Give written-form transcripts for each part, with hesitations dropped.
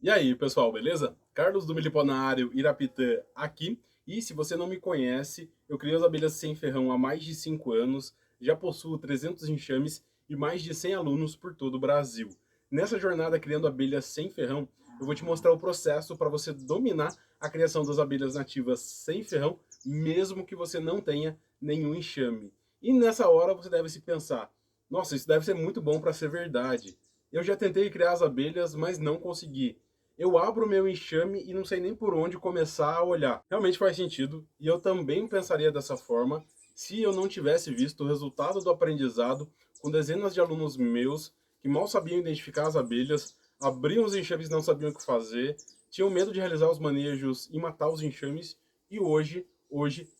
E aí, pessoal, beleza? Carlos do Miliponário Irapitã aqui. E se você não me conhece, eu criei as abelhas sem ferrão há mais de 5 anos, já possuo 300 enxames e mais de 100 alunos por todo o Brasil. Nessa jornada criando abelhas sem ferrão, eu vou te mostrar o processo para você dominar a criação das abelhas nativas sem ferrão, mesmo que você não tenha nenhum enxame. E nessa hora você deve se pensar: nossa, isso deve ser muito bom para ser verdade. Eu já tentei criar as abelhas, mas não consegui. Eu abro o meu enxame e não sei nem por onde começar a olhar. Realmente faz sentido, e eu também pensaria dessa forma se eu não tivesse visto o resultado do aprendizado com dezenas de alunos meus que mal sabiam identificar as abelhas, abriam os enxames e não sabiam o que fazer, tinham medo de realizar os manejos e matar os enxames, e hoje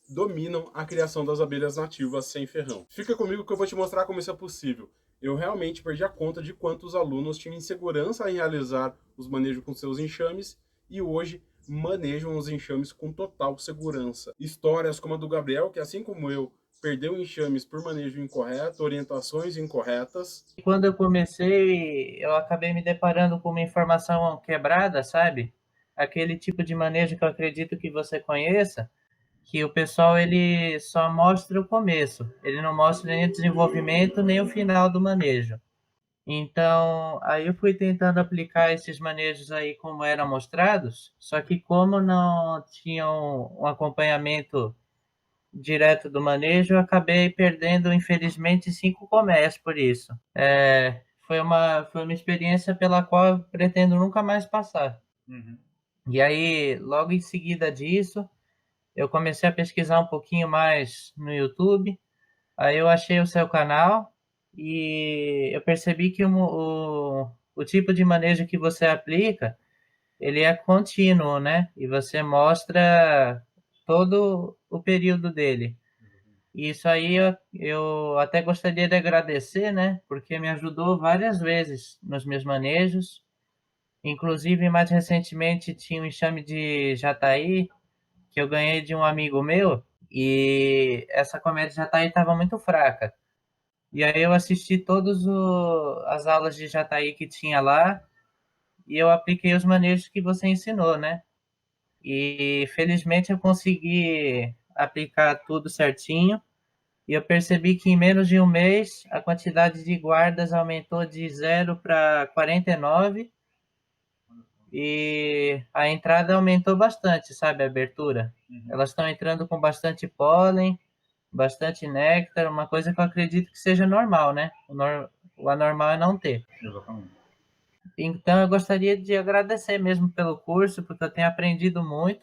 dominam a criação das abelhas nativas sem ferrão. Fica comigo que eu vou te mostrar como isso é possível. Eu realmente perdi a conta de quantos alunos tinham insegurança em realizar os manejos com seus enxames e hoje manejam os enxames com total segurança. Histórias como a do Gabriel, que assim como eu, perdeu enxames por manejo incorreto, orientações incorretas. Quando eu comecei, eu acabei me deparando com uma informação quebrada, sabe? Aquele tipo de manejo que eu acredito que você conheça, que o pessoal ele só mostra o começo, ele não mostra nem o desenvolvimento nem o final do manejo. Então, aí eu fui tentando aplicar esses manejos aí como eram mostrados, só que como não tinham um acompanhamento direto do manejo, eu acabei perdendo, infelizmente, 5 colmeias por isso. Foi uma experiência pela qual eu pretendo nunca mais passar. Uhum. E aí, logo em seguida disso, eu comecei a pesquisar um pouquinho mais no YouTube. Aí eu achei o seu canal e eu percebi que o tipo de manejo que você aplica, ele é contínuo, né? E você mostra todo o período dele. Isso aí eu até gostaria de agradecer, né? Porque me ajudou várias vezes nos meus manejos. Inclusive, mais recentemente, tinha um enxame de jataí que eu ganhei de um amigo meu e essa colmeia de jataí estava muito fraca. E aí eu assisti todas as aulas de jataí que tinha lá e eu apliquei os manejos que você ensinou, né? E felizmente eu consegui aplicar tudo certinho. E eu percebi que em menos de um mês a quantidade de guardas aumentou de 0 para 49 e a entrada aumentou bastante, sabe, a abertura. Elas estão entrando com bastante pólen, bastante néctar, uma coisa que eu acredito que seja normal, né? O anormal é não ter. Exatamente. Então eu gostaria de agradecer mesmo pelo curso, porque eu tenho aprendido muito.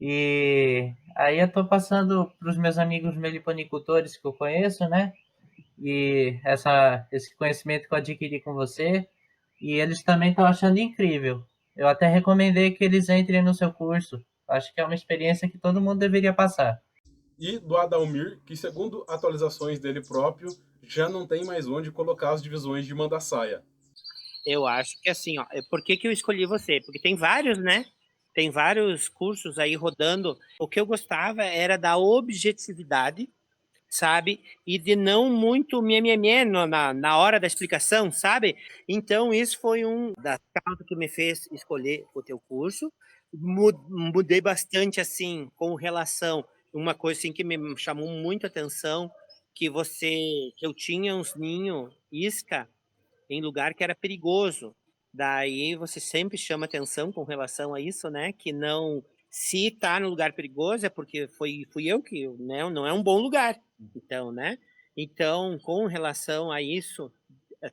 E aí eu estou passando para os meus amigos meliponicultores que eu conheço, né? E esse conhecimento que eu adquiri com você, e eles também estão achando incrível. Eu até recomendei que eles entrem no seu curso. Acho que é uma experiência que todo mundo deveria passar. E do Adalmir, que segundo atualizações dele próprio, já não tem mais onde colocar as divisões de manda-saia. Eu acho que assim, ó, por que que eu escolhi você? Porque tem vários, né? Tem vários cursos aí rodando. O que eu gostava era da objetividade, sabe? E de não muito mie na hora da explicação, sabe? Então, isso foi um das causas que me fez escolher o teu curso. Mudei bastante, assim, com relação uma coisa assim que me chamou muito a atenção, que eu tinha uns ninhos isca em lugar que era perigoso. Daí você sempre chama atenção com relação a isso, né? Que não, se tá no lugar perigoso é porque fui eu que, né? Não é um bom lugar. Então, né? Então, com relação a isso,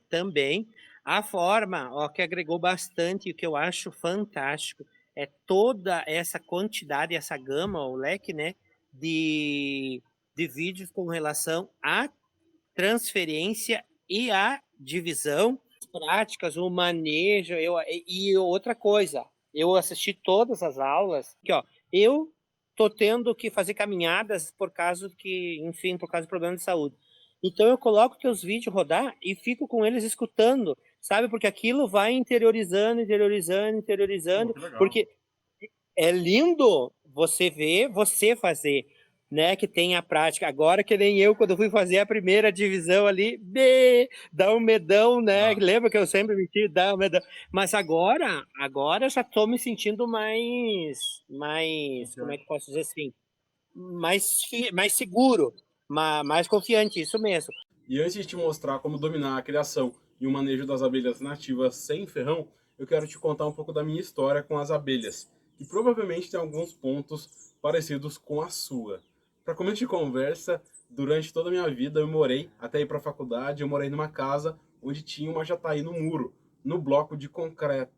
também a forma, ó, que agregou bastante e o que eu acho fantástico é toda essa quantidade, essa gama, o leque, né? De, de vídeos com relação à transferência e a divisão, práticas, o manejo. E outra coisa, eu assisti todas as aulas. Aqui, ó, eu tô tendo que fazer caminhadas por causa que, enfim, por causa do problema de saúde. Então eu coloco teus vídeos rodar e fico com eles escutando, sabe? Porque aquilo vai interiorizando, interiorizando, interiorizando, Pô, que legal. porque é lindo você ver, você fazer. né, que tem a prática. Agora que nem eu, quando eu fui fazer a primeira divisão ali, dá um medão, né? Ah, Lembra que eu sempre me tive, dá um medão. Mas agora eu já tô me sentindo como é confiante. que eu posso dizer assim? Mais seguro, mais confiante, isso mesmo. E antes de te mostrar como dominar a criação e o manejo das abelhas nativas sem ferrão, eu quero te contar um pouco da minha história com as abelhas, que provavelmente tem alguns pontos parecidos com a sua. Para começo de conversa, durante toda a minha vida eu morei, até ir para a faculdade, eu morei numa casa onde tinha uma jataí no muro, no bloco de concreto.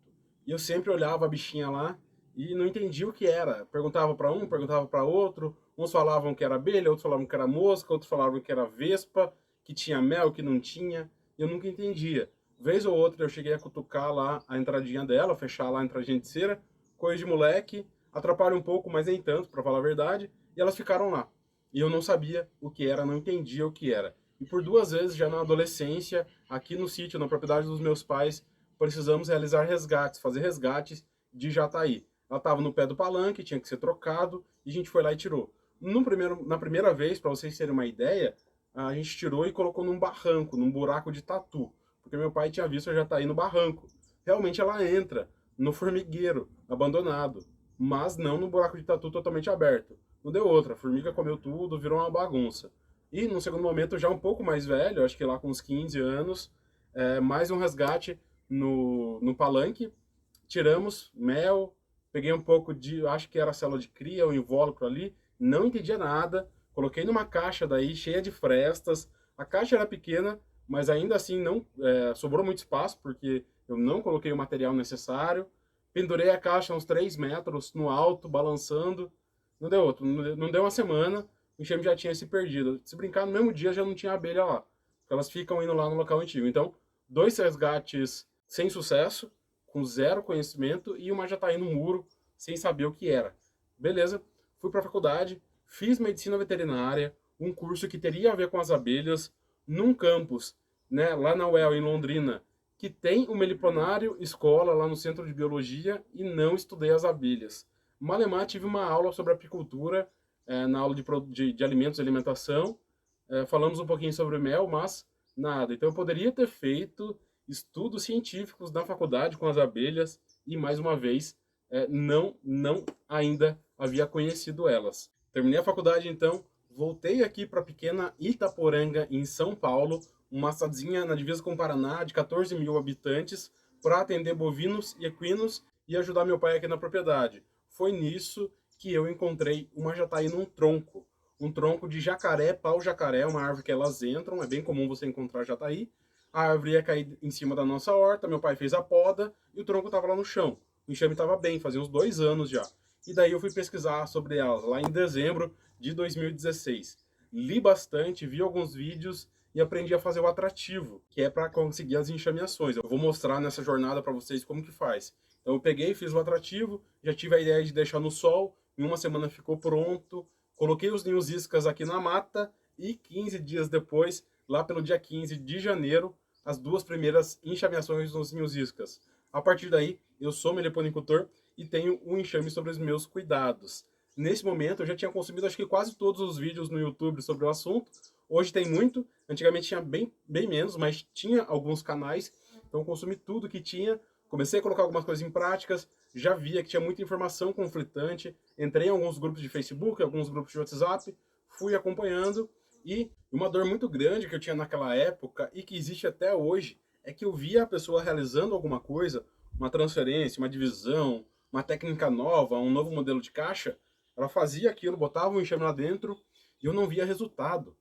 E eu sempre olhava a bichinha lá e não entendia o que era. Perguntava para um, perguntava para outro, uns falavam que era abelha, outros falavam que era mosca, outros falavam que era vespa, que tinha mel, que não tinha, e eu nunca entendia. Vez ou outra eu cheguei a cutucar lá a entradinha dela, fechar lá a entradinha de cera, coisa de moleque, atrapalha um pouco, mas nem tanto, para falar a verdade, e elas ficaram lá. E eu não sabia o que era, não entendia o que era. E por 2 vezes, já na adolescência, aqui no sítio, na propriedade dos meus pais, precisamos realizar resgates, fazer resgates de jataí. Ela estava no pé do palanque, tinha que ser trocado, e a gente foi lá e tirou. Na primeira vez, para vocês terem uma ideia, a gente tirou e colocou num barranco, num buraco de tatu, porque meu pai tinha visto a jataí no barranco. Realmente ela entra no formigueiro, abandonado, mas não no buraco de tatu totalmente aberto. Não deu outra, a formiga comeu tudo, virou uma bagunça. E no segundo momento, já um pouco mais velho, acho que lá com uns 15 anos, mais um resgate no palanque, tiramos mel, peguei um pouco de, acho que era célula de cria, o invólucro ali, não entendia nada, coloquei numa caixa daí cheia de frestas. A caixa era pequena, mas ainda assim não sobrou muito espaço porque eu não coloquei o material necessário. Pendurei a caixa uns 3 metros no alto, balançando. Não deu outro, não deu uma semana, o enxame já tinha se perdido. Se brincar, no mesmo dia já não tinha abelha lá. Elas ficam indo lá no local antigo. Então, 2 resgates sem sucesso, com zero conhecimento, e uma jataí no muro, sem saber o que era. Beleza, fui para a faculdade, fiz medicina veterinária, um curso que teria a ver com as abelhas, num campus, né, lá na UEL, em Londrina, que tem o meliponário escola lá no centro de biologia, e não estudei as abelhas. Malemar tive uma aula sobre apicultura, na aula de alimentos e alimentação, falamos um pouquinho sobre mel, mas nada. Então eu poderia ter feito estudos científicos na faculdade com as abelhas e, mais uma vez, não ainda havia conhecido elas. Terminei a faculdade, então, voltei aqui para a pequena Itaporanga, em São Paulo, uma cidadezinha na divisa com o Paraná, de 14 mil habitantes, para atender bovinos e equinos e ajudar meu pai aqui na propriedade. Foi nisso que eu encontrei uma jataí num tronco. Um tronco de jacaré, pau-jacaré, uma árvore que elas entram, é bem comum você encontrar jataí. A árvore ia cair em cima da nossa horta, meu pai fez a poda e o tronco estava lá no chão. O enxame estava bem, fazia uns 2 anos já. E daí eu fui pesquisar sobre elas, lá em dezembro de 2016. Li bastante, vi alguns vídeos e aprendi a fazer o atrativo, que é para conseguir as enxameações. Eu vou mostrar nessa jornada para vocês como que faz. Então eu peguei, fiz o atrativo, já tive a ideia de deixar no sol, em uma semana ficou pronto, coloquei os ninhos iscas aqui na mata e 15 dias depois, lá pelo dia 15 de janeiro, as 2 primeiras enxameações nos ninhos iscas. A partir daí, eu sou meliponicultor e tenho um enxame sobre os meus cuidados. Nesse momento, eu já tinha consumido acho que quase todos os vídeos no YouTube sobre o assunto. Hoje tem muito, antigamente tinha bem menos, mas tinha alguns canais, então consumi tudo que tinha. Comecei a colocar algumas coisas em práticas, já via que tinha muita informação conflitante, entrei em alguns grupos de Facebook, alguns grupos de WhatsApp, fui acompanhando, e uma dor muito grande que eu tinha naquela época e que existe até hoje é que eu via a pessoa realizando alguma coisa, uma transferência, uma divisão, uma técnica nova, um novo modelo de caixa, ela fazia aquilo, botava um enxame lá dentro e eu não via resultado.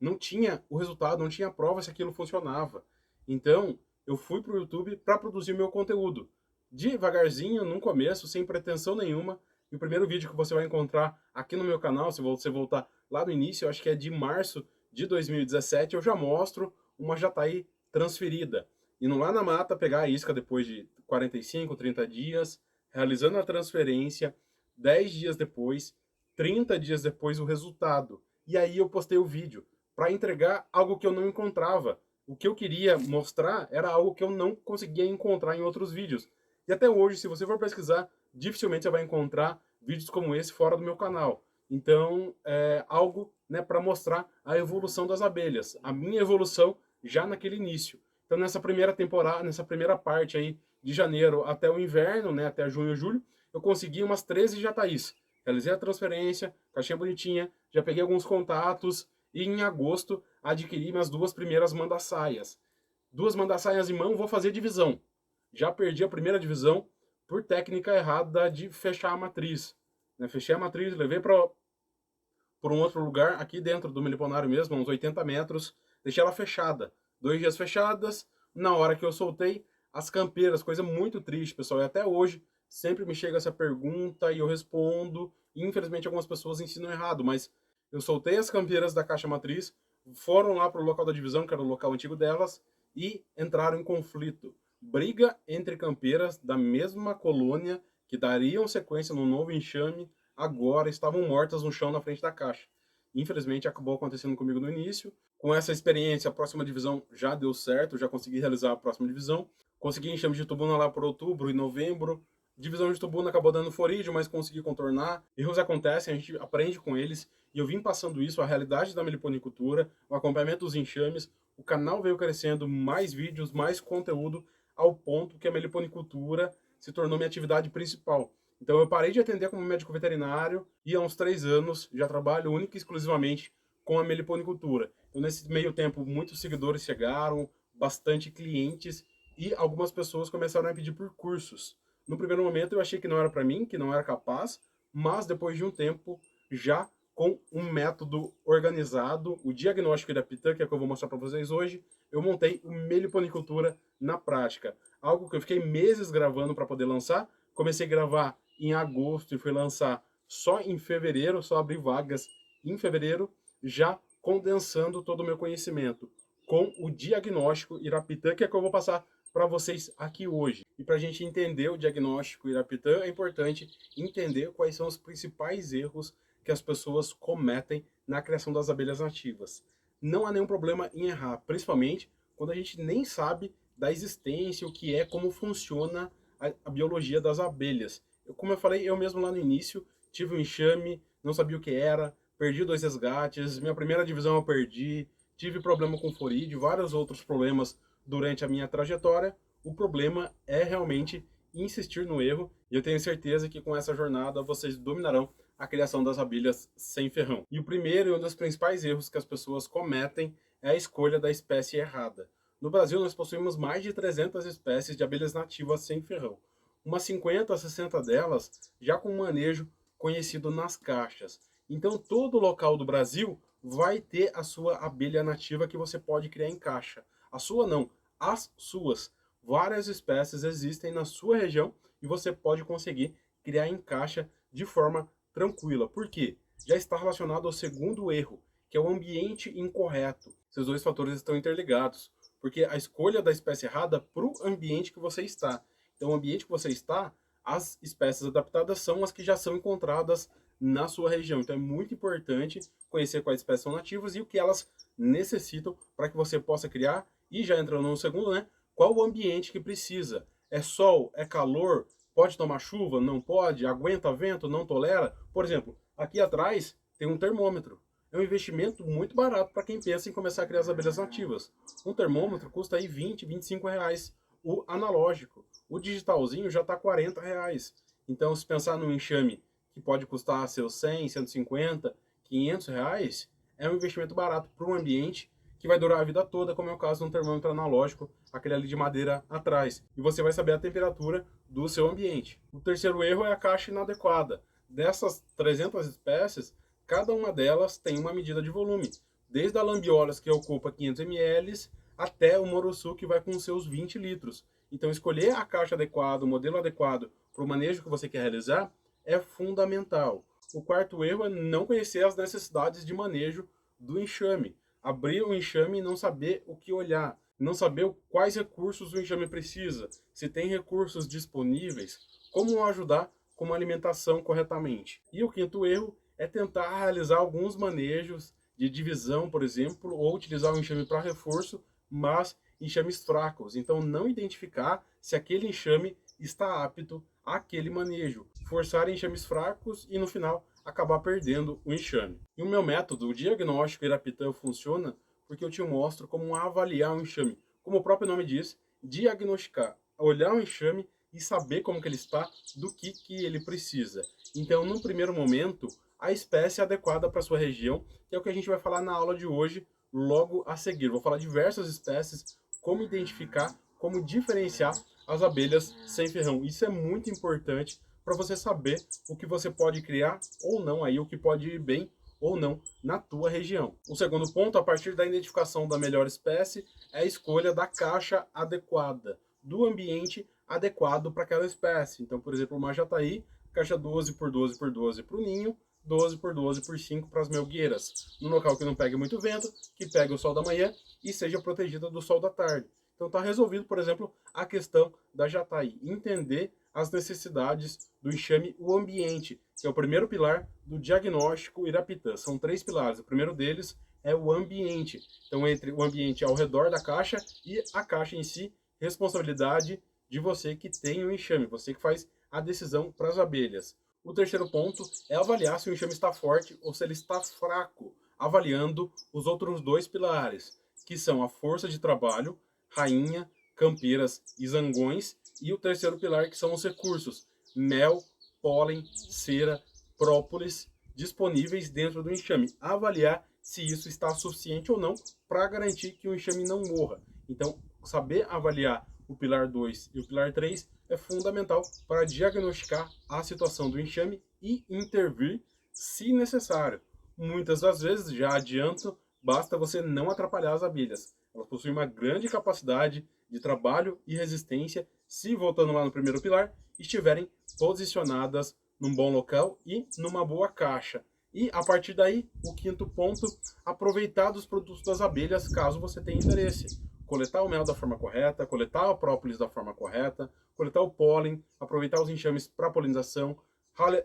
Não tinha o resultado, não tinha prova se aquilo funcionava. Então, eu fui para o YouTube para produzir o meu conteúdo. Devagarzinho, no começo, sem pretensão nenhuma. E o primeiro vídeo que você vai encontrar aqui no meu canal, se você voltar lá no início, eu acho que é de março de 2017, eu já mostro uma jataí transferida. Indo lá na mata, pegar a isca depois de 45, 30 dias, realizando a transferência, 10 dias depois, 30 dias depois, o resultado. E aí eu postei o vídeo para entregar algo que eu não encontrava. O que eu queria mostrar era algo que eu não conseguia encontrar em outros vídeos. E até hoje, se você for pesquisar, dificilmente você vai encontrar vídeos como esse fora do meu canal. Então, é algo, né, para mostrar a evolução das abelhas, a minha evolução já naquele início. Então, nessa primeira temporada, nessa primeira parte aí, de janeiro até o inverno, né, até junho, julho, eu consegui umas 13 jataís. Realizei a transferência, caixinha bonitinha, já peguei alguns contatos e em agosto adquiri minhas 2 primeiras mandaçaias. 2 mandaçaias em mão, vou fazer divisão. Já perdi a primeira divisão por técnica errada de fechar a matriz. Né? Fechei a matriz, levei para por um outro lugar, aqui dentro do meliponário mesmo, uns 80 metros, deixei ela fechada. 2 dias fechadas, na hora que eu soltei, as campeiras, coisa muito triste, pessoal, e até hoje sempre me chega essa pergunta e eu respondo, e infelizmente algumas pessoas ensinam errado, mas eu soltei as campeiras da caixa matriz, foram lá para o local da divisão, que era o local antigo delas, e entraram em conflito. Briga entre campeiras da mesma colônia, que dariam sequência no novo enxame, agora estavam mortas no chão na frente da caixa. Infelizmente, acabou acontecendo comigo no início. Com essa experiência, a próxima divisão já deu certo, já consegui realizar a próxima divisão. Consegui enxame de tubuna lá por outubro e novembro. Divisão de tubuna acabou dando florídeo, mas consegui contornar. Erros acontecem, a gente aprende com eles. E eu vim passando isso, a realidade da meliponicultura, o acompanhamento dos enxames. O canal veio crescendo, mais vídeos, mais conteúdo, ao ponto que a meliponicultura se tornou minha atividade principal. Então eu parei de atender como médico veterinário e há uns 3 anos já trabalho única e exclusivamente com a meliponicultura. Então nesse meio tempo muitos seguidores chegaram, bastante clientes e algumas pessoas começaram a pedir por cursos. No primeiro momento eu achei que não era para mim, que não era capaz, mas depois de um tempo já com um método organizado, o diagnóstico Irapitã, que é o que eu vou mostrar para vocês hoje, eu montei o meliponicultura na prática. Algo que eu fiquei meses gravando para poder lançar. Comecei a gravar em agosto e fui lançar só em fevereiro, só abri vagas em fevereiro, já condensando todo o meu conhecimento com o diagnóstico Irapitã, que é que eu vou passar para vocês aqui hoje. E para a gente entender o diagnóstico Irapitã, é importante entender quais são os principais erros que as pessoas cometem na criação das abelhas nativas. Não há nenhum problema em errar, principalmente quando a gente nem sabe da existência, o que é, como funciona a biologia das abelhas. Como eu falei, eu mesmo lá no início tive um enxame, não sabia o que era, perdi 2 resgates, minha primeira divisão eu perdi, tive problema com florídeo, vários outros problemas durante a minha trajetória. O problema é realmente insistir no erro, e eu tenho certeza que com essa jornada vocês dominarão a criação das abelhas sem ferrão. E o primeiro e um dos principais erros que as pessoas cometem é a escolha da espécie errada. No Brasil, nós possuímos mais de 300 espécies de abelhas nativas sem ferrão. Umas 50 a 60 delas já com manejo conhecido nas caixas. Então, todo local do Brasil vai ter a sua abelha nativa que você pode criar em caixa. A sua não, as suas. Várias espécies existem na sua região e você pode conseguir criar em caixa de forma tranquila. Por quê? Já está relacionado ao segundo erro, que é o ambiente incorreto. Esses 2 fatores estão interligados, porque a escolha da espécie errada para o ambiente que você está. Então, o ambiente que você está, as espécies adaptadas são as que já são encontradas na sua região. Então, é muito importante conhecer quais espécies são nativas e o que elas necessitam para que você possa criar. E já entrando no segundo, né? Qual o ambiente que precisa? É sol? É calor? Pode tomar chuva? Não pode? Aguenta vento? Não tolera? Por exemplo, aqui atrás tem um termômetro. É um investimento muito barato para quem pensa em começar a criar as abelhas nativas. Um termômetro custa aí 20, 25 reais. O analógico. O digitalzinho já está 40 reais. Então, se pensar num enxame que pode custar seus 100, 150, 500 reais, é um investimento barato para um ambiente que vai durar a vida toda, como é o caso de um termômetro analógico, aquele ali de madeira atrás. E você vai saber a temperatura do seu ambiente. O terceiro erro é a caixa inadequada. Dessas 300 espécies, cada uma delas tem uma medida de volume. Desde a lambiolas, que ocupa 500 ml, até o morossu, que vai com seus 20 litros. Então, escolher a caixa adequada, o modelo adequado para o manejo que você quer realizar é fundamental. O quarto erro é não conhecer as necessidades de manejo do enxame. Abrir o enxame e não saber o que olhar, não saber quais recursos o enxame precisa, se tem recursos disponíveis, como ajudar com uma alimentação corretamente. E o quinto erro é tentar realizar alguns manejos de divisão, por exemplo, ou utilizar o enxame para reforço, mas enxames fracos. Então, não identificar se aquele enxame está apto àquele manejo. Forçar enxames fracos e, no final, acabar perdendo o enxame. E o meu método, o diagnóstico Irapitã, funciona porque eu te mostro como avaliar o enxame. Como o próprio nome diz, diagnosticar, olhar o enxame e saber como que ele está, do que ele precisa. Então, no primeiro momento, a espécie adequada para sua região, que é o que a gente vai falar na aula de hoje, logo a seguir. Vou falar diversas espécies, como identificar, como diferenciar as abelhas sem ferrão. Isso é muito importante para você saber o que você pode criar ou não, aí o que pode ir bem ou não na tua região. O segundo ponto, a partir da identificação da melhor espécie, é a escolha da caixa adequada, do ambiente adequado para aquela espécie. Então, por exemplo, uma jataí, caixa 12 por 12 por 12 para o ninho, 12 por 12 por 5 para as melgueiras, num local que não pegue muito vento, que pegue o sol da manhã e seja protegida do sol da tarde. Então está resolvido, por exemplo, a questão da jataí, entender as necessidades do enxame, o ambiente, que é o primeiro pilar do diagnóstico Irapitã. São 3 pilares. O primeiro deles é o ambiente. Então, entre o ambiente ao redor da caixa e a caixa em si, responsabilidade de você que tem o enxame, você que faz a decisão para as abelhas. O terceiro ponto é avaliar se o enxame está forte ou se ele está fraco, avaliando os outros 2 pilares, que são a força de trabalho, rainha, campeiras e zangões, e o terceiro pilar, que são os recursos, mel, pólen, cera, própolis, disponíveis dentro do enxame. Avaliar se isso está suficiente ou não para garantir que o enxame não morra. Então, saber avaliar o pilar 2 e o pilar 3 é fundamental para diagnosticar a situação do enxame e intervir se necessário. Muitas das vezes, já adianto, basta você não atrapalhar as abelhas. Elas possuem uma grande capacidade de trabalho e resistência se, voltando lá no primeiro pilar, estiverem posicionadas num bom local e numa boa caixa. E, a partir daí, o quinto ponto, aproveitar dos produtos das abelhas, caso você tenha interesse. Coletar o mel da forma correta, coletar a própolis da forma correta, coletar o pólen, aproveitar os enxames para polinização,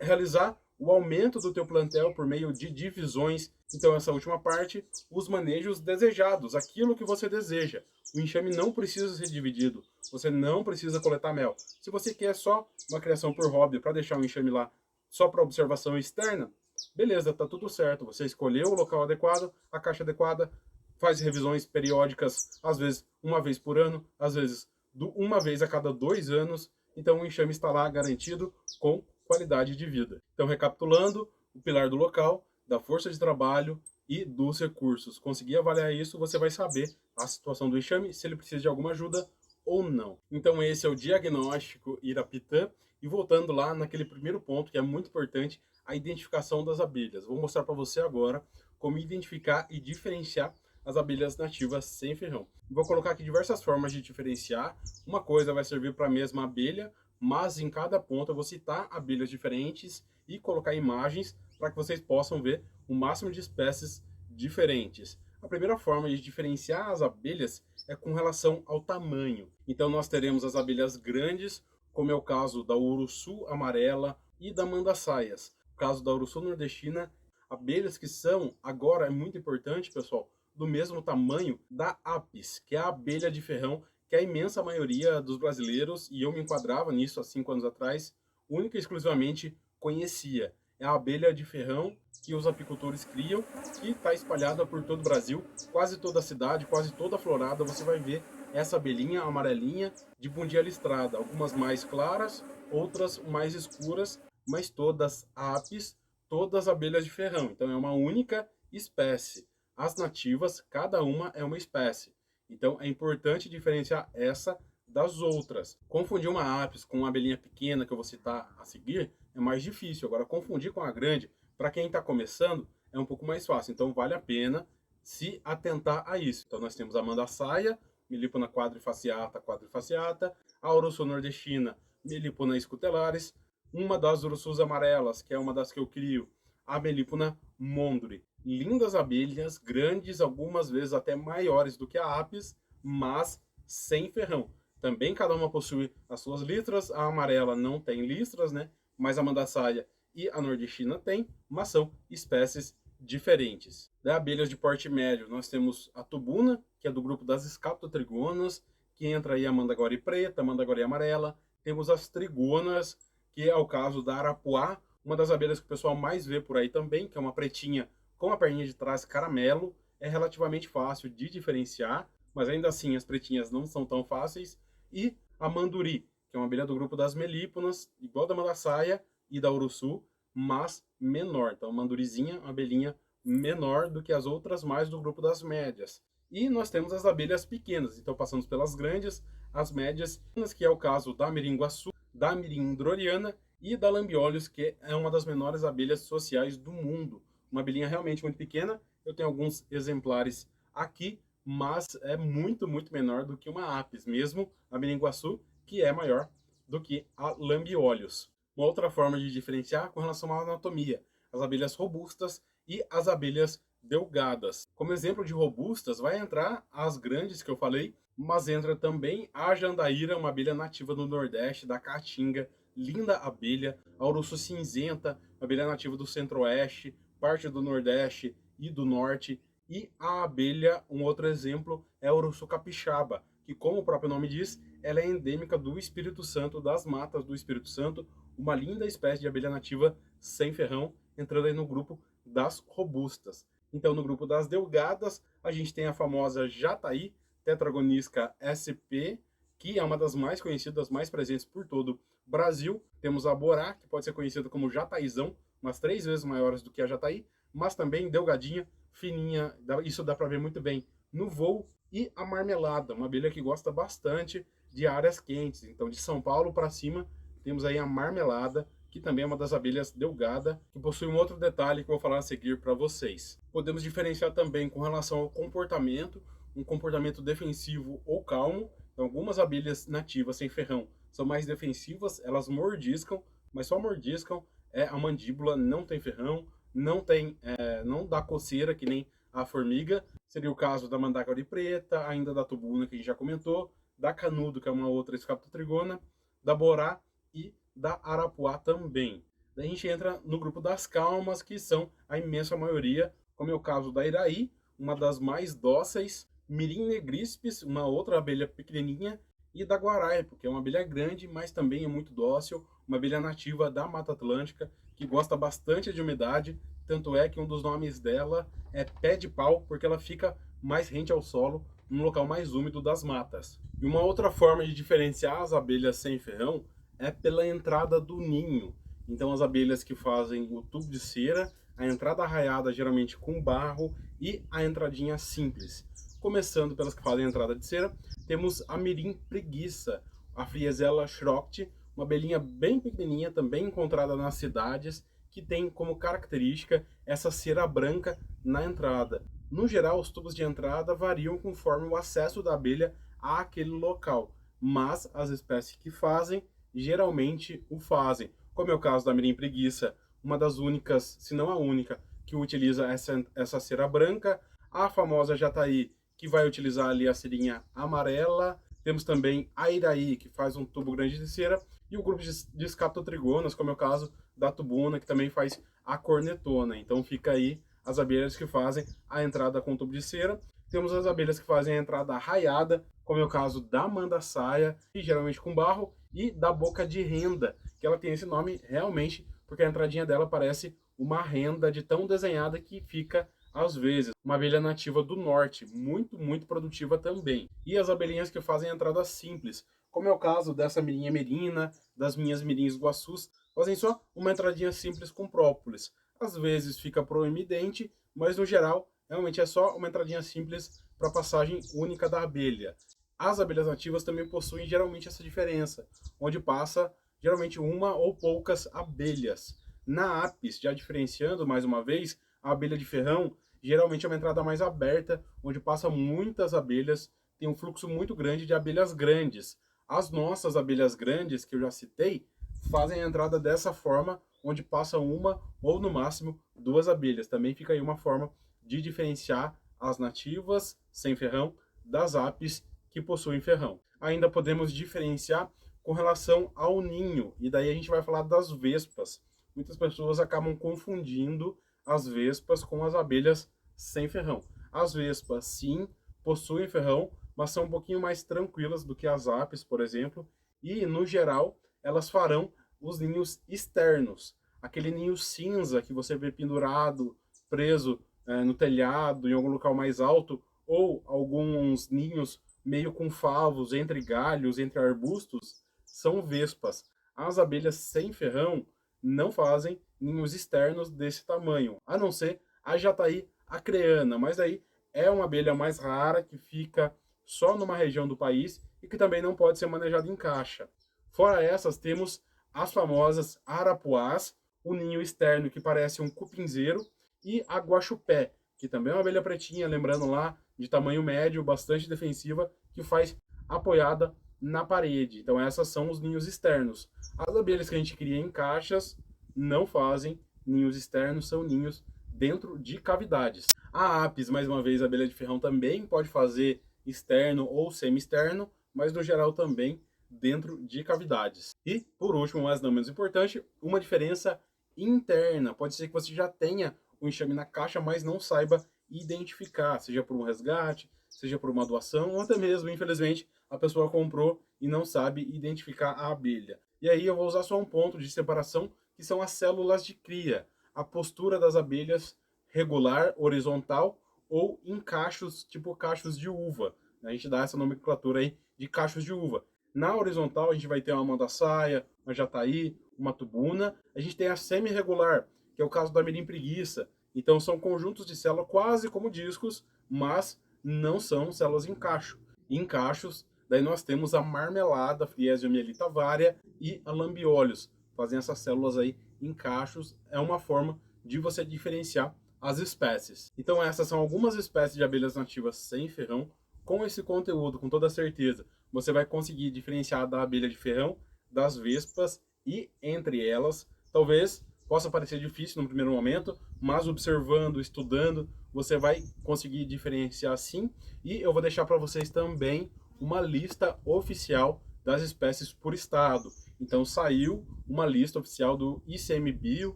realizar o aumento do teu plantel por meio de divisões. Então, essa última parte, os manejos desejados, aquilo que você deseja. O enxame não precisa ser dividido, você não precisa coletar mel. Se você quer só uma criação por hobby, para deixar o enxame lá só para observação externa, beleza, tá tudo certo. Você escolheu o local adequado, a caixa adequada, faz revisões periódicas, às vezes uma vez por ano, às vezes uma vez a cada 2 anos. Então o enxame está lá garantido com qualidade de vida. Então, recapitulando, o pilar do local, da força de trabalho e dos recursos. Conseguir avaliar isso, você vai saber a situação do enxame, se ele precisa de alguma ajuda ou não. Então, esse é o diagnóstico Irapitã. E voltando lá naquele primeiro ponto, que é muito importante, a identificação das abelhas. Vou mostrar para você agora como identificar e diferenciar as abelhas nativas sem ferrão. Vou colocar aqui diversas formas de diferenciar. Uma coisa vai servir para a mesma abelha, mas em cada ponto eu vou citar abelhas diferentes e colocar imagens para que vocês possam ver o máximo de espécies diferentes. A primeira forma de diferenciar as abelhas é com relação ao tamanho. Então nós teremos as abelhas grandes, como é o caso da uruçu amarela e da mandaçaias. No caso da uruçu nordestina, abelhas que são, agora é muito importante, pessoal, do mesmo tamanho da apis, que é a abelha de ferrão, que a imensa maioria dos brasileiros, e eu me enquadrava nisso há 5 anos atrás, única e exclusivamente conhecia. É a abelha de ferrão que os apicultores criam, que está espalhada por todo o Brasil, quase toda a cidade, quase toda a florada, você vai ver essa abelhinha amarelinha de bundinha listrada, algumas mais claras, outras mais escuras, mas todas apis, todas abelhas de ferrão. Então é uma única espécie. As nativas, cada uma é uma espécie. Então é importante diferenciar essa das outras. Confundir uma apis com uma abelhinha pequena, que eu vou citar a seguir, é mais difícil. Agora, confundir com a grande, para quem está começando, é um pouco mais fácil. Então vale a pena se atentar a isso. Então nós temos a mandaçaia, Melipona quadrifaciata, a uruçu nordestina, Melipona scutelaris, uma das uruçus amarelas, que é uma das que eu crio, a Melipona mondri. Lindas abelhas, grandes, algumas vezes até maiores do que a apis, mas sem ferrão. Também cada uma possui as suas listras, a amarela não tem listras, né? Mas a mandaçaia e a nordestina tem, mas são espécies diferentes. Da abelhas de porte médio, nós temos a tubuna, que é do grupo das escaptotrigonas, que entra aí a mandaguari preta, a mandaguari amarela. Temos as trigonas, que é o caso da arapuá, Uma das abelhas que o pessoal mais vê por aí também, que é uma pretinha com a perninha de trás caramelo, é relativamente fácil de diferenciar, mas ainda assim as pretinhas não são tão fáceis. E a manduri, que é uma abelha do grupo das melíponas, igual da mandaçaia e da uruçu, mas menor. Então, mandurizinha, uma abelhinha menor do que as outras, mais do grupo das médias. E nós temos as abelhas pequenas, então passamos pelas grandes, as médias, que é o caso da miringuaçu, da mirim droriana e da lambiolhos, que é uma das menores abelhas sociais do mundo. Uma abelhinha realmente muito pequena, eu tenho alguns exemplares aqui, mas é muito, muito menor do que uma apis, mesmo a miringuaçu, que é maior do que a lambiolhos. Uma outra forma de diferenciar com relação à anatomia, as abelhas robustas e as abelhas delgadas. Como exemplo de robustas, vai entrar as grandes que eu falei, mas entra também a jandaíra, uma abelha nativa do Nordeste, da Caatinga, linda abelha, a uruçu cinzenta, abelha nativa do Centro-Oeste, parte do Nordeste e do Norte, e a abelha, um outro exemplo, é a uruçu capixaba, que como o próprio nome diz, ela é endêmica do Espírito Santo, das matas do Espírito Santo, uma linda espécie de abelha nativa sem ferrão, entrando aí no grupo das robustas. Então, no grupo das delgadas, a gente tem a famosa jataí, Tetragonisca sp, que é uma das mais conhecidas, mais presentes por todo o Brasil. Temos a borá, que pode ser conhecida como jataizão, umas 3 vezes maiores do que a jataí, mas também delgadinha, fininha, isso dá para ver muito bem no voo. E a marmelada, uma abelha que gosta bastante de áreas quentes. Então, de São Paulo para cima, temos aí a marmelada, que também é uma das abelhas delgada, que possui um outro detalhe que eu vou falar a seguir para vocês. Podemos diferenciar também com relação ao comportamento, um comportamento defensivo ou calmo. Então, algumas abelhas nativas sem ferrão são mais defensivas, elas mordiscam, mas só mordiscam, a mandíbula não tem ferrão, não dá coceira que nem a formiga. Seria o caso da mandacauri preta, ainda da tubuna que a gente já comentou, da canudo, que é uma outra escaptotrigona, da borá e da arapuá também. Daí a gente entra no grupo das calmas, que são a imensa maioria, como é o caso da iraí, uma das mais dóceis, mirim negrispes, uma outra abelha pequenininha, e da guaraipo, que é uma abelha grande, mas também é muito dócil, uma abelha nativa da Mata Atlântica, que gosta bastante de umidade, tanto é que um dos nomes dela é pé de pau, porque ela fica mais rente ao solo, no local mais úmido das matas. E uma outra forma de diferenciar as abelhas sem ferrão é pela entrada do ninho. Então as abelhas que fazem o tubo de cera, a entrada arraiada geralmente com barro e a entradinha simples. Começando pelas que fazem a entrada de cera, temos a mirim preguiça, a Friesella schrockti, uma abelhinha bem pequenininha, também encontrada nas cidades, que tem como característica essa cera branca na entrada. No geral, os tubos de entrada variam conforme o acesso da abelha àquele local, mas as espécies que fazem, geralmente o fazem. Como é o caso da mirim preguiça, uma das únicas, se não a única, que utiliza essa cera branca. A famosa jataí, que vai utilizar ali a cerinha amarela. Temos também a iraí, que faz um tubo grande de cera. E o grupo de escaptotrigonas, como é o caso da tubuna, que também faz a cornetona. Então fica aí as abelhas que fazem a entrada com tubo de cera. Temos as abelhas que fazem a entrada raiada, como é o caso da mandaçaia, e geralmente com barro, e da boca de renda, que ela tem esse nome realmente porque a entradinha dela parece uma renda de tão desenhada que fica às vezes. Uma abelha nativa do norte, muito, muito produtiva também. E as abelhinhas que fazem entrada simples, como é o caso dessa mirinha merina, das minhas mirins guaçus, fazem só uma entradinha simples com própolis. Às vezes fica proeminente, mas no geral, realmente é só uma entradinha simples para passagem única da abelha. As abelhas nativas também possuem geralmente essa diferença, onde passa geralmente uma ou poucas abelhas. Na apis, já diferenciando mais uma vez, a abelha de ferrão geralmente é uma entrada mais aberta, onde passa muitas abelhas, tem um fluxo muito grande de abelhas grandes. As nossas abelhas grandes, que eu já citei, fazem a entrada dessa forma, onde passa uma ou no máximo 2 abelhas. Também fica aí uma forma de diferenciar as nativas sem ferrão das apis que possuem ferrão. Ainda podemos diferenciar com relação ao ninho, e daí a gente vai falar das vespas. Muitas pessoas acabam confundindo as vespas com as abelhas sem ferrão. As vespas, sim, possuem ferrão, mas são um pouquinho mais tranquilas do que as apis, por exemplo, e, no geral, elas farão os ninhos externos. aquele ninho cinza que você vê pendurado, preso no telhado, em algum local mais alto, ou alguns ninhos meio com favos, entre galhos, entre arbustos, são vespas. As abelhas sem ferrão não fazem ninhos externos desse tamanho, a não ser a jataí acreana, mas aí é uma abelha mais rara que fica só numa região do país e que também não pode ser manejada em caixa. Fora essas, temos as famosas arapuás, o ninho externo que parece um cupinzeiro, e a guaxupé, que também é uma abelha pretinha, lembrando lá, de tamanho médio, bastante defensiva, que faz apoiada na parede. Então essas são os ninhos externos. As abelhas que a gente cria em caixas não fazem ninhos externos, são ninhos dentro de cavidades. A apis, mais uma vez, a abelha de ferrão também pode fazer externo ou semi-externo, mas no geral também dentro de cavidades. E, por último, mas não menos importante, uma diferença interna. Pode ser que você já tenha o enxame na caixa, mas não saiba identificar, seja por um resgate, seja por uma doação, ou até mesmo, infelizmente, a pessoa comprou e não sabe identificar a abelha. E aí eu vou usar só um ponto de separação, que são as células de cria. A postura das abelhas regular, horizontal, ou em cachos, tipo cachos de uva. A gente dá essa nomenclatura aí de cachos de uva. Na horizontal, a gente vai ter uma mandaçaia, uma jataí, uma tubuna. A gente tem a semi-regular, que é o caso da mirim preguiça. Então, são conjuntos de células quase como discos, mas não são células em cacho. Em cachos, daí nós temos a marmelada, Friesio-mielita varia, e a lambiolhos. Fazem essas células aí em cachos. É uma forma de você diferenciar as espécies. Então, essas são algumas espécies de abelhas nativas sem ferrão. Com esse conteúdo, com toda certeza, você vai conseguir diferenciar da abelha de ferrão das vespas, e entre elas, talvez possa parecer difícil no primeiro momento, mas observando, estudando, você vai conseguir diferenciar sim. E eu vou deixar para vocês também uma lista oficial das espécies por estado. Então saiu uma lista oficial do ICMBio,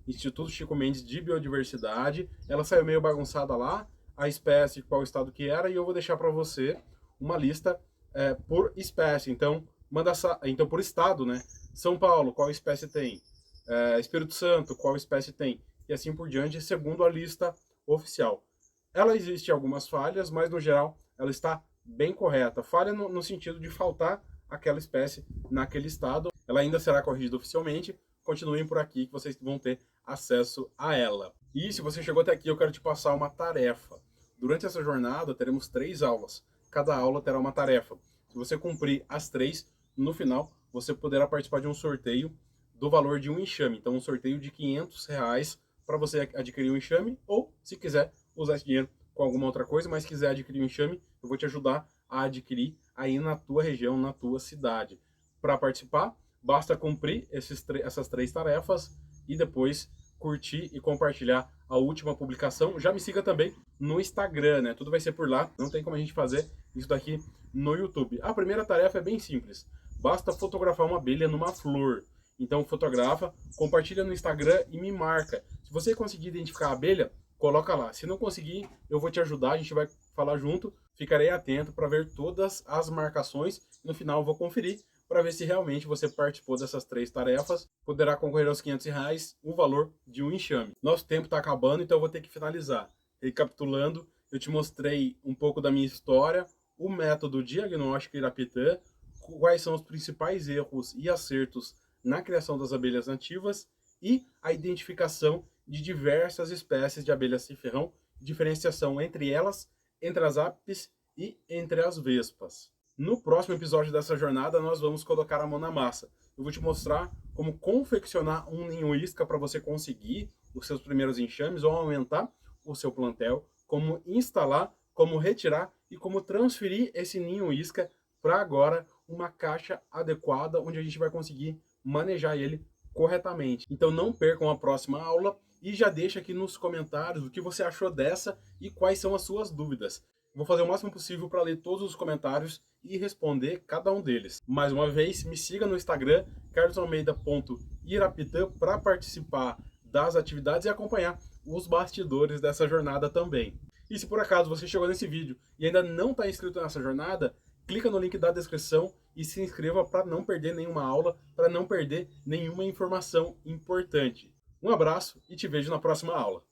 Instituto Chico Mendes de Biodiversidade. Ela saiu meio bagunçada lá, a espécie, qual estado que era, e eu vou deixar para você uma lista por espécie. Então, então, por estado, né? São Paulo, qual espécie tem? Espírito Santo, qual espécie tem? E assim por diante, segundo a lista oficial. Ela existe algumas falhas, mas no geral ela está bem correta. Falha no sentido de faltar aquela espécie naquele estado. Ela ainda será corrigida oficialmente. Continuem por aqui que vocês vão ter acesso a ela. E se você chegou até aqui, eu quero te passar uma tarefa. Durante essa jornada, teremos 3 aulas. Cada aula terá uma tarefa. Se você cumprir as 3, no final, você poderá participar de um sorteio do valor de um enxame. Então, um sorteio de R$ 500 para você adquirir um enxame, ou, se quiser, usar esse dinheiro com alguma outra coisa, mas quiser adquirir um enxame, eu vou te ajudar a adquirir aí na tua região, na tua cidade. Para participar, basta cumprir essas 3 tarefas e depois curtir e compartilhar a última publicação. Já me siga também no Instagram, né? Tudo vai ser por lá, não tem como a gente fazer isso daqui no YouTube. A primeira tarefa é bem simples, basta fotografar uma abelha numa flor. Então fotografa, compartilha no Instagram e me marca. Se você conseguir identificar a abelha, coloca lá. Se não conseguir, eu vou te ajudar, a gente vai falar junto. Ficarei atento para ver todas as marcações. No final eu vou conferir para ver se realmente você participou dessas 3 tarefas. Poderá concorrer aos R$ 500, o valor de um enxame. Nosso tempo está acabando, então eu vou ter que finalizar. Recapitulando, eu te mostrei um pouco da minha história, o método diagnóstico Irapitã, quais são os principais erros e acertos na criação das abelhas nativas e a identificação de diversas espécies de abelhas sem ferrão, diferenciação entre elas, entre as apis e entre as vespas. No próximo episódio dessa jornada, nós vamos colocar a mão na massa. Eu vou te mostrar como confeccionar um ninho isca para você conseguir os seus primeiros enxames ou aumentar o seu plantel, como instalar, como retirar e como transferir esse ninho isca para agora uma caixa adequada, onde a gente vai conseguir manejar ele corretamente. Então não percam a próxima aula e já deixa aqui nos comentários o que você achou dessa e quais são as suas dúvidas. Vou fazer o máximo possível para ler todos os comentários e responder cada um deles. Mais uma vez, me siga no Instagram, carlosalmeida.irapitã, para participar das atividades e acompanhar os bastidores dessa jornada também. E se por acaso você chegou nesse vídeo e ainda não está inscrito nessa jornada, clica no link da descrição e se inscreva para não perder nenhuma aula, para não perder nenhuma informação importante. Um abraço e te vejo na próxima aula.